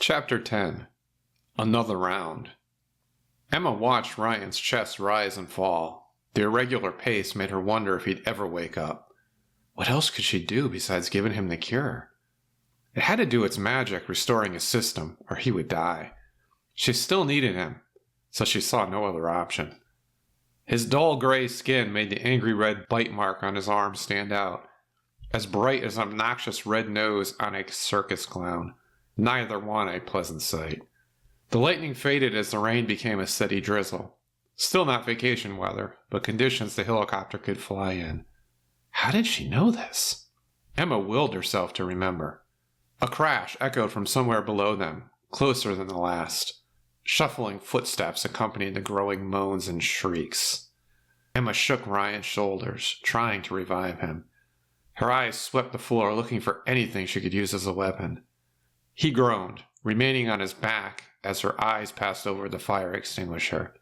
Chapter 10. Another Round. Emma watched Ryan's chest rise and fall. The irregular pace made her wonder if he'd ever wake up. What else could she do besides giving him the cure? It had to do its magic restoring his system, or he would die. She still needed him, so she saw no other option. His dull gray skin made the angry red bite mark on his arm stand out, as bright as an obnoxious red nose on a circus clown. Neither one a pleasant sight. The lightning faded as the rain became a steady drizzle. Still not vacation weather, but conditions the helicopter could fly in. How did she know this? Emma willed herself to remember. A crash echoed from somewhere below them, closer than the last. Shuffling footsteps accompanied the growing moans and shrieks. Emma shook Ryan's shoulders, trying to revive him. Her eyes swept the floor, looking for anything she could use as a weapon. He groaned, remaining on his back as her eyes passed over the fire extinguisher.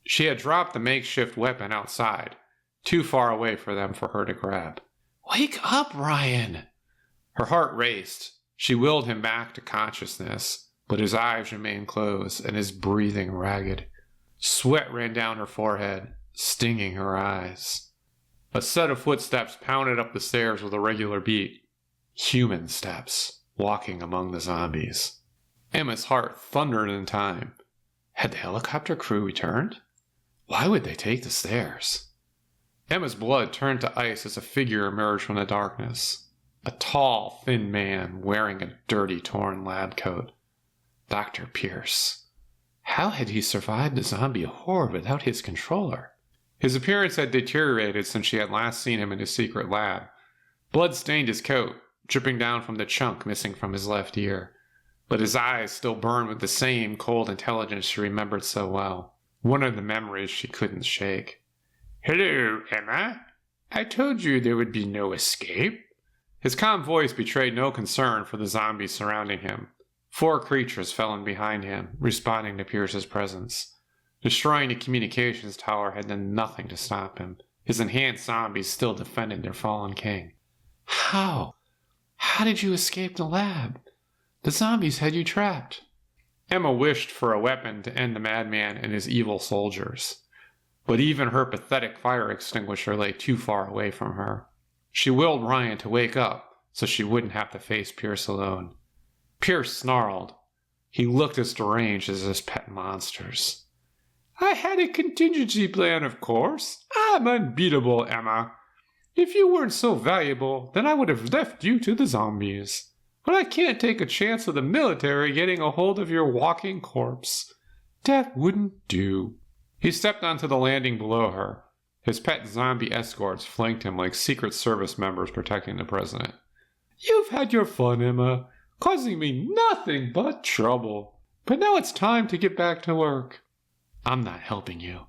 She had dropped the makeshift weapon outside, too far away for them for her to grab. "Wake up, Ryan!" Her heart raced. She willed him back to consciousness, but his eyes remained closed and his breathing ragged. Sweat ran down her forehead, stinging her eyes. A set of footsteps pounded up the stairs with a regular beat. Human steps, walking among the zombies. Emma's heart thundered in time. Had the helicopter crew returned? Why would they take the stairs? Emma's blood turned to ice as a figure emerged from the darkness. A tall, thin man wearing a dirty, torn lab coat. Dr. Pierce. How had he survived the zombie horde without his controller? His appearance had deteriorated since she had last seen him in his secret lab. Blood stained his coat, dripping down from the chunk missing from his left ear. But his eyes still burned with the same cold intelligence she remembered so well. One of the memories she couldn't shake. "Hello, Emma. I told you there would be no escape." His calm voice betrayed no concern for the zombies surrounding him. 4 creatures fell in behind him, responding to Pierce's presence. Destroying the communications tower had done nothing to stop him. His enhanced zombies still defended their fallen king. How? How did you escape the lab? The zombies had you trapped. Emma wished for a weapon to end the madman and his evil soldiers. But even her pathetic fire extinguisher lay too far away from her. She willed Ryan to wake up so she wouldn't have to face Pierce alone. Pierce snarled. He looked as deranged as his pet monsters. "I had a contingency plan, of course. I'm unbeatable, Emma. If you weren't so valuable, then I would have left you to the zombies. But I can't take a chance of the military getting a hold of your walking corpse. That wouldn't do." He stepped onto the landing below her. His pet zombie escorts flanked him like Secret Service members protecting the president. "You've had your fun, Emma, causing me nothing but trouble. But now it's time to get back to work." "I'm not helping you."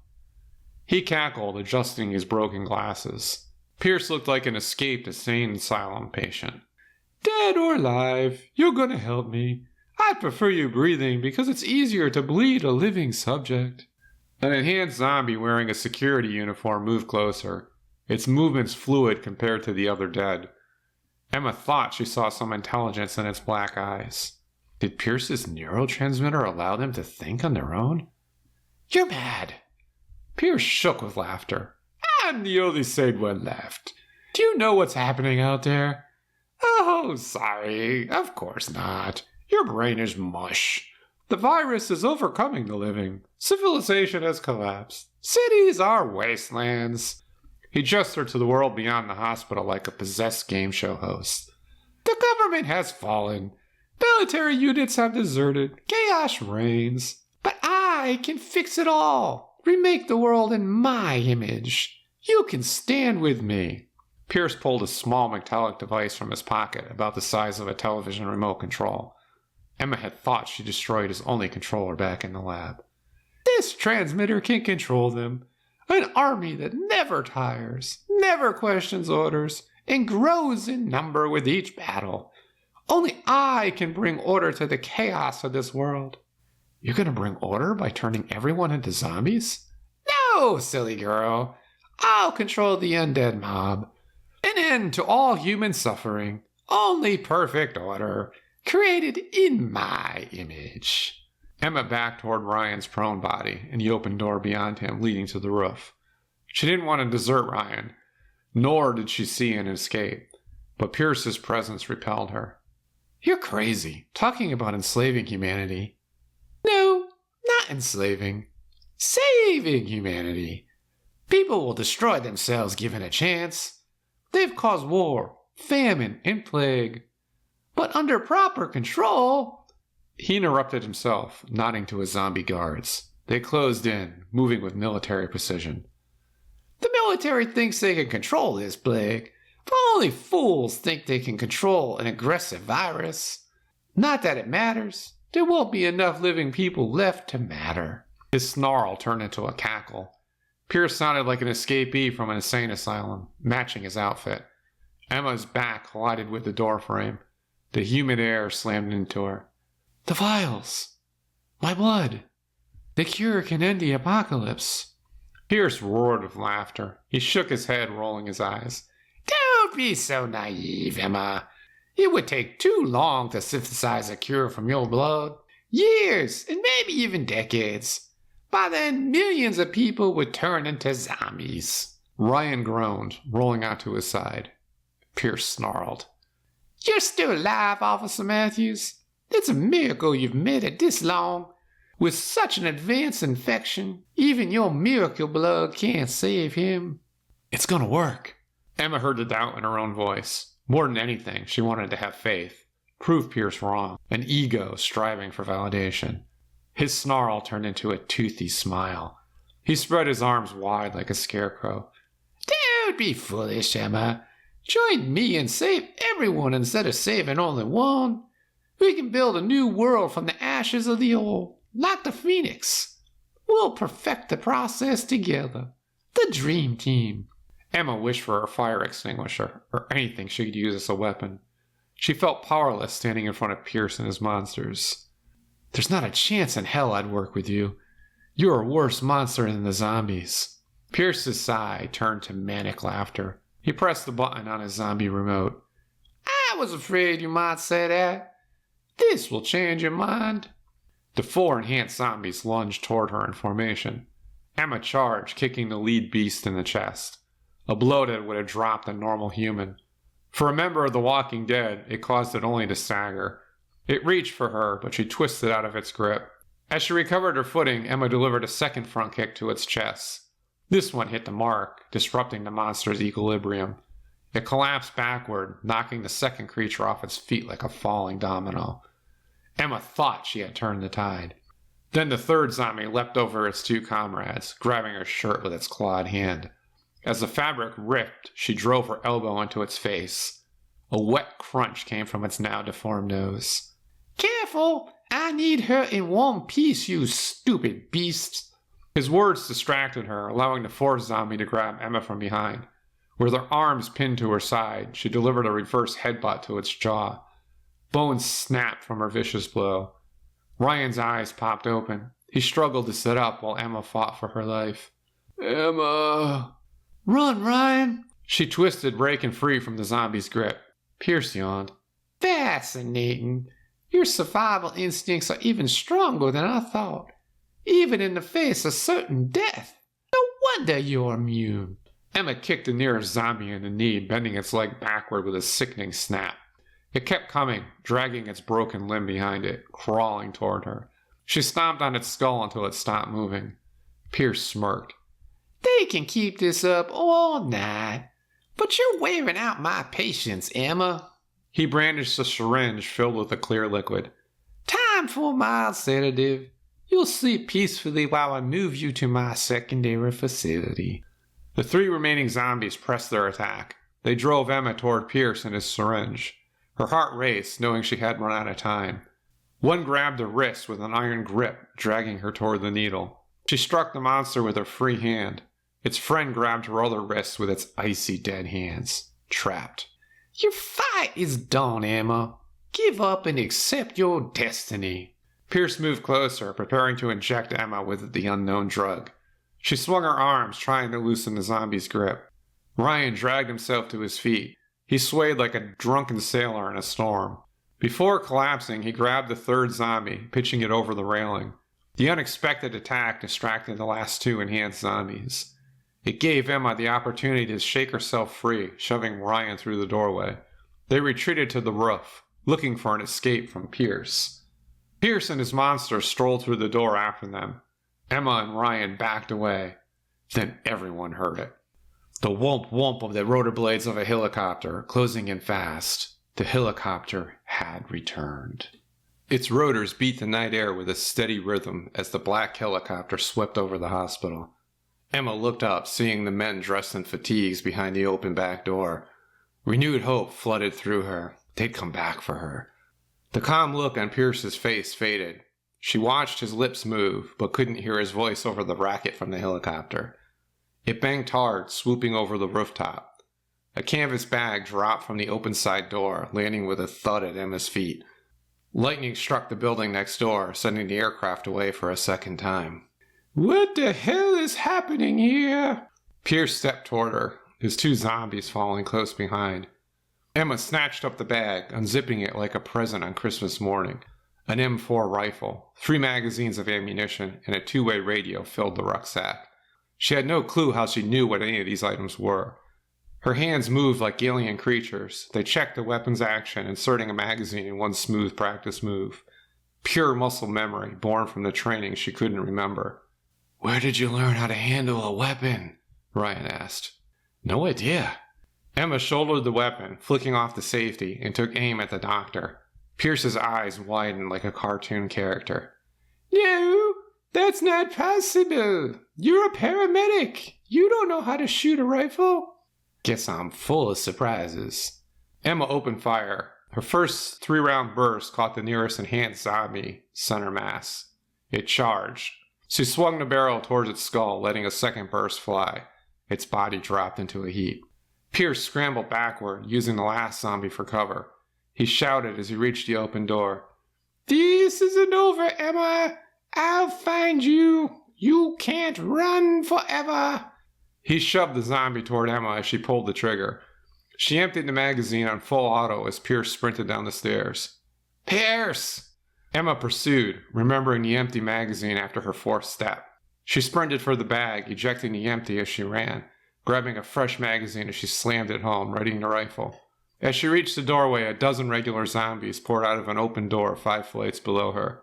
He cackled, adjusting his broken glasses. Pierce looked like an escaped insane asylum patient. "Dead or alive, you're gonna help me. I prefer you breathing because it's easier to bleed a living subject." An enhanced zombie wearing a security uniform moved closer, its movements fluid compared to the other dead. Emma thought she saw some intelligence in its black eyes. Did Pierce's neurotransmitter allow them to think on their own? "You're mad." Pierce shook with laughter. "I'm the only sane one left. Do you know what's happening out there?" "Oh, sorry. Of course not. Your brain is mush. The virus is overcoming the living. Civilization has collapsed. Cities are wastelands." He gestured to the world beyond the hospital like a possessed game show host. "The government has fallen. Military units have deserted. Chaos reigns. But I can fix it all. Remake the world in my image. You can stand with me." Pierce pulled a small metallic device from his pocket, about the size of a television remote control. Emma had thought she destroyed his only controller back in the lab. "This transmitter can control them. An army that never tires, never questions orders, and grows in number with each battle. Only I can bring order to the chaos of this world." "You're going to bring order by turning everyone into zombies?" "No, silly girl. I'll control the undead mob. An end to all human suffering. Only perfect order. Created in my image. Emma backed toward Ryan's prone body and the open door beyond him leading to the roof. She didn't want to desert Ryan, nor did she see an escape, but Pierce's presence repelled her. You're crazy, talking about enslaving humanity. No, not enslaving. Saving humanity. People will destroy themselves given a chance. They've caused war, famine, and plague. But under proper control... He interrupted himself, nodding to his zombie guards. They closed in, moving with military precision. The military thinks they can control this plague, but only fools think they can control an aggressive virus. Not that it matters. There won't be enough living people left to matter. His snarl turned into a cackle. Pierce sounded like an escapee from an insane asylum, matching his outfit. Emma's back collided with the doorframe. The humid air slammed into her. The vials! My blood! The cure can end the apocalypse. Pierce roared with laughter. He shook his head, rolling his eyes. Don't be so naive, Emma. It would take too long to synthesize a cure from your blood. Years, and maybe even decades. By then, millions of people would turn into zombies. Ryan groaned, rolling out to his side. Pierce snarled. You're still alive, Officer Matthews. It's a miracle you've made it this long. With such an advanced infection, even your miracle blood can't save him. It's gonna work. Emma heard the doubt in her own voice. More than anything, she wanted to have faith. Prove Pierce wrong. An ego striving for validation. His snarl turned into a toothy smile. He spread his arms wide like a scarecrow. Don't be foolish, Emma. Join me and save everyone instead of saving only one. We can build a new world from the ashes of the old, like the Phoenix. We'll perfect the process together. The dream team. Emma wished for a fire extinguisher, or anything she could use as a weapon. She felt powerless standing in front of Pierce and his monsters. There's not a chance in hell I'd work with you. You're a worse monster than the zombies. Pierce's sigh turned to manic laughter. He pressed the button on his zombie remote. I was afraid you might say that. This will change your mind. The 4 enhanced zombies lunged toward her in formation. Emma charged, kicking the lead beast in the chest. A blow that would have dropped a normal human. For a member of the Walking Dead, it caused it only to stagger. It reached for her, but she twisted out of its grip. As she recovered her footing, Emma delivered a second front kick to its chest. This one hit the mark, disrupting the monster's equilibrium. It collapsed backward, knocking the second creature off its feet like a falling domino. Emma thought she had turned the tide. Then the third zombie leapt over its 2 comrades, grabbing her shirt with its clawed hand. As the fabric ripped, she drove her elbow into its face. A wet crunch came from its now deformed nose. Careful! I need her in one piece, you stupid beast! His words distracted her, allowing the 4th zombie to grab Emma from behind. With her arms pinned to her side, she delivered a reverse headbutt to its jaw. Bones snapped from her vicious blow. Ryan's eyes popped open. He struggled to sit up while Emma fought for her life. Emma! Run, Ryan! She twisted, breaking free from the zombie's grip. Pierce yawned. Fascinating. Your survival instincts are even stronger than I thought. Even in the face of certain death. No wonder you're immune. Emma kicked the nearest zombie in the knee, bending its leg backward with a sickening snap. It kept coming, dragging its broken limb behind it, crawling toward her. She stomped on its skull until it stopped moving. Pierce smirked. They can keep this up all night, but you're wearing out my patience, Emma. He brandished a syringe filled with a clear liquid. Time for a mild sedative. You'll sleep peacefully while I move you to my secondary facility. The 3 remaining zombies pressed their attack. They drove Emma toward Pierce and his syringe. Her heart raced, knowing she had run out of time. One grabbed her wrist with an iron grip, dragging her toward the needle. She struck the monster with her free hand. Its friend grabbed her other wrist with its icy dead hands. Trapped. Your fight is done, Emma. Give up and accept your destiny. Pierce moved closer, preparing to inject Emma with the unknown drug. She swung her arms, trying to loosen the zombie's grip. Ryan dragged himself to his feet. He swayed like a drunken sailor in a storm. Before collapsing, he grabbed the third zombie, pitching it over the railing. The unexpected attack distracted the last two enhanced zombies. It gave Emma the opportunity to shake herself free, shoving Ryan through the doorway. They retreated to the roof, looking for an escape from Pierce. Pierce and his monster strolled through the door after them. Emma and Ryan backed away. Then everyone heard it. The whomp whomp of the rotor blades of a helicopter, closing in fast. The helicopter had returned. Its rotors beat the night air with a steady rhythm as the black helicopter swept over the hospital. Emma looked up, seeing the men dressed in fatigues behind the open back door. Renewed hope flooded through her. They'd come back for her. The calm look on Pierce's face faded. She watched his lips move, but couldn't hear his voice over the racket from the helicopter. It banged hard, swooping over the rooftop. A canvas bag dropped from the open side door, landing with a thud at Emma's feet. Lightning struck the building next door, sending the aircraft away for a second time. "What the hell is happening here?" Pierce stepped toward her, his two zombies following close behind. Emma snatched up the bag, unzipping it like a present on Christmas morning. An M4 rifle, 3 magazines of ammunition, and a two-way radio filled the rucksack. She had no clue how she knew what any of these items were. Her hands moved like alien creatures. They checked the weapon's action, inserting a magazine in one smooth practice move. Pure muscle memory, born from the training she couldn't remember. "Where did you learn how to handle a weapon?" Ryan asked. "No idea." Emma shouldered the weapon, flicking off the safety, and took aim at the doctor. Pierce's eyes widened like a cartoon character. "No, that's not possible. You're a paramedic. You don't know how to shoot a rifle." "Guess I'm full of surprises." Emma opened fire. Her first 3-round burst caught the nearest enhanced zombie, center mass. It charged. She swung the barrel towards its skull, letting a second burst fly. Its body dropped into a heap. Pierce scrambled backward, using the last zombie for cover. He shouted as he reached the open door. "This isn't over, Emma. I'll find you. You can't run forever." He shoved the zombie toward Emma as she pulled the trigger. She emptied the magazine on full auto as Pierce sprinted down the stairs. "Pierce!" Emma pursued, remembering the empty magazine after her fourth step. She sprinted for the bag, ejecting the empty as she ran, grabbing a fresh magazine as she slammed it home, readying the rifle. As she reached the doorway, a dozen regular zombies poured out of an open door 5 flights below her.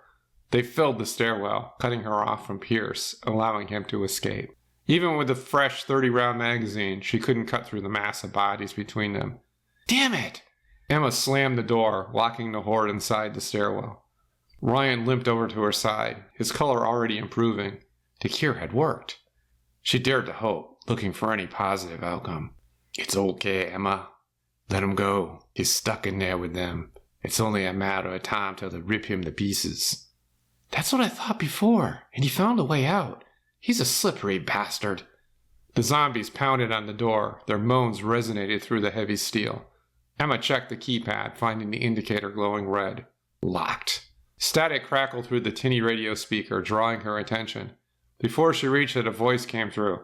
They filled the stairwell, cutting her off from Pierce, allowing him to escape. Even with the fresh 30-round magazine, she couldn't cut through the mass of bodies between them. "Damn it!" Emma slammed the door, locking the horde inside the stairwell. Ryan limped over to her side, his color already improving. The cure had worked. She dared to hope, looking for any positive outcome. "It's okay, Emma. Let him go. He's stuck in there with them. It's only a matter of time till they rip him to pieces." "That's what I thought before, and he found a way out. He's a slippery bastard." The zombies pounded on the door. Their moans resonated through the heavy steel. Emma checked the keypad, finding the indicator glowing red. Locked. Static crackled through the tinny radio speaker, drawing her attention. Before she reached it, a voice came through.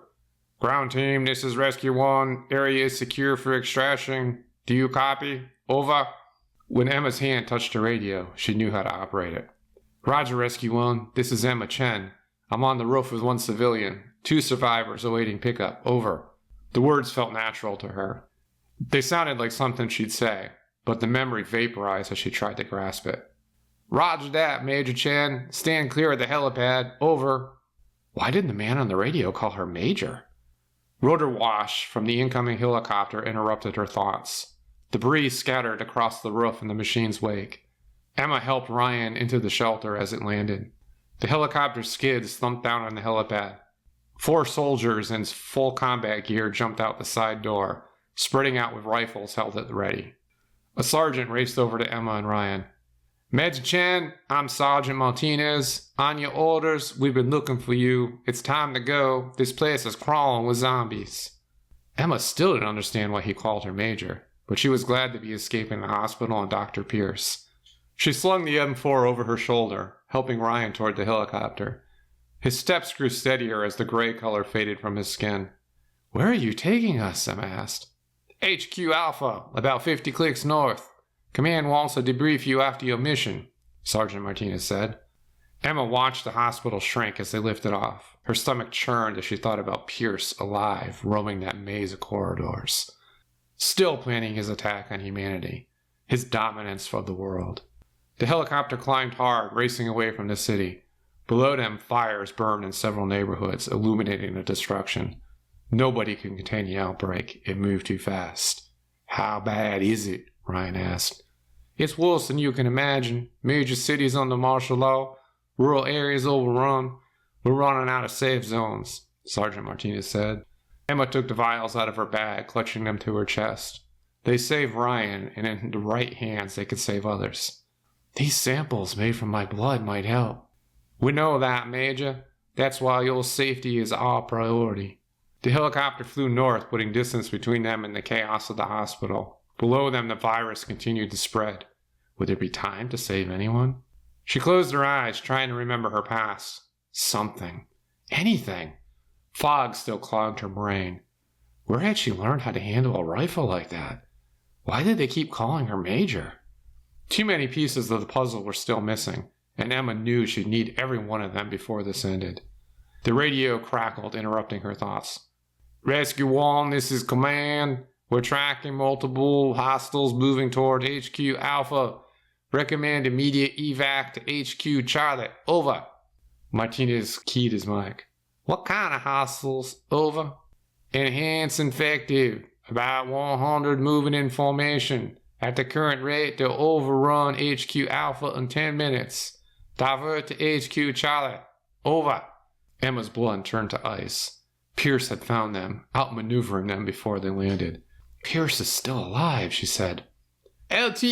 "Ground team, this is Rescue 1. Area is secure for extraction. Do you copy? Over." When Emma's hand touched the radio, she knew how to operate it. "Roger, Rescue 1. This is Emma Chen. I'm on the roof with 1 civilian. 2 survivors awaiting pickup. Over." The words felt natural to her. They sounded like something she'd say, but the memory vaporized as she tried to grasp it. "Roger that, Major Chen. Stand clear of the helipad. Over." Why did the man on the radio call her Major? Rotor wash from the incoming helicopter interrupted her thoughts. Debris scattered across the roof in the machine's wake. Emma helped Ryan into the shelter as it landed. The helicopter's skids thumped down on the helipad. 4 soldiers in full combat gear jumped out the side door, spreading out with rifles held at the ready. A sergeant raced over to Emma and Ryan. "Major Chen, I'm Sergeant Martinez. On your orders, we've been looking for you. It's time to go. This place is crawling with zombies." Emma still didn't understand why he called her Major, but she was glad to be escaping the hospital and Dr. Pierce. She slung the M4 over her shoulder, helping Ryan toward the helicopter. His steps grew steadier as the gray color faded from his skin. "Where are you taking us?" Emma asked. "HQ Alpha, about 50 clicks north. Command wants to debrief you after your mission, Sergeant Martinez said. Emma watched the hospital shrink as they lifted off. Her stomach churned as she thought about Pierce alive, roaming that maze of corridors. Still planning his attack on humanity, his dominance of the world. The helicopter climbed hard, racing away from the city. Below them, fires burned in several neighborhoods, illuminating the destruction. Nobody could contain the outbreak. It moved too fast. How bad is it? Ryan asked. It's worse than you can imagine. Major cities under martial law. Rural areas overrun. We're running out of safe zones, Sergeant Martinez said. Emma took the vials out of her bag, clutching them to her chest. They saved Ryan, and in the right hands they could save others. These samples made from my blood might help. We know that, Major. That's why your safety is our priority. The helicopter flew north, putting distance between them and the chaos of the hospital. Below them, the virus continued to spread. Would there be time to save anyone? She closed her eyes, trying to remember her past. Something. Anything. Fog still clogged her brain. Where had she learned how to handle a rifle like that? Why did they keep calling her Major? Too many pieces of the puzzle were still missing, and Emma knew she'd need every one of them before this ended. The radio crackled, interrupting her thoughts. Rescue 1, this is Command. We're tracking multiple hostiles moving toward HQ Alpha. Recommend immediate evac to HQ Charlie. Over. Martinez keyed his mic. What kind of hostiles? Over. Enhanced infective. About 100 moving in formation. At the current rate, they'll overrun HQ Alpha in 10 minutes. Divert to HQ Charlie. Over. Emma's blood turned to ice. Pierce had found them, outmaneuvering them before they landed. Pierce is still alive, she said. LT,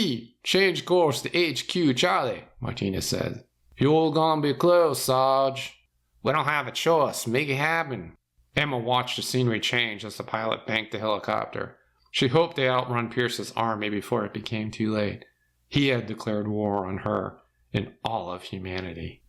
change course to HQ Charlie, Martinez said. You're gonna be close, Sarge. We don't have a choice. Make it happen. Emma watched the scenery change as the pilot banked the helicopter. She hoped they outrun Pierce's army before it became too late. He had declared war on her and all of humanity.